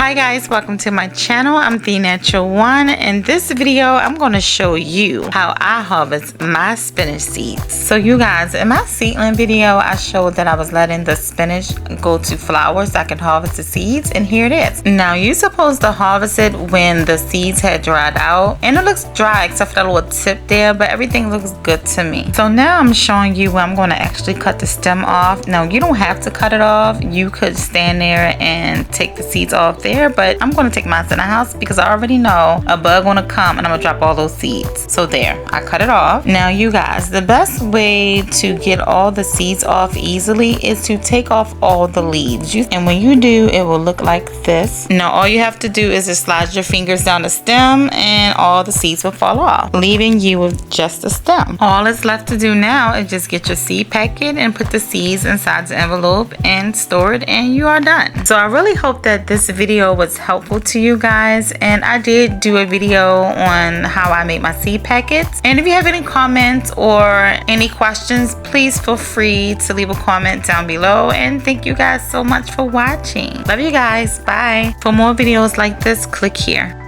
Hi guys, welcome to my channel. I'm The Natural One. In this video, I'm going to show you how I harvest my spinach seeds. So you guys, in my seedling video, I showed that I was letting the spinach go to flower so I can harvest the seeds, and here it is. Now you're supposed to harvest it when the seeds had dried out, and it looks dry except for that little tip there, but everything looks good to me. So now I'm showing you where I'm going to actually cut the stem off. Now you don't have to cut it off. You could stand there and take the seeds off there, but I'm going to take mine to the house because I already know a bug going to come and I'm going to drop all those seeds. So there, I cut it off. Now you guys, the best way to get all the seeds off easily is to take off all the leaves. And when you do, it will look like this. Now all you have to do is just slide your fingers down the stem and all the seeds will fall off, leaving you with just a stem. All it's left to do now is just get your seed packet and put the seeds inside the envelope and store it, and you are done. So I really hope that this video was helpful to you guys, and I did do a video on how I make my seed packets. And if you have any comments or any questions, please feel free to leave a comment down below. And thank you guys so much for watching. Love you guys. Bye. For more videos like this, click here.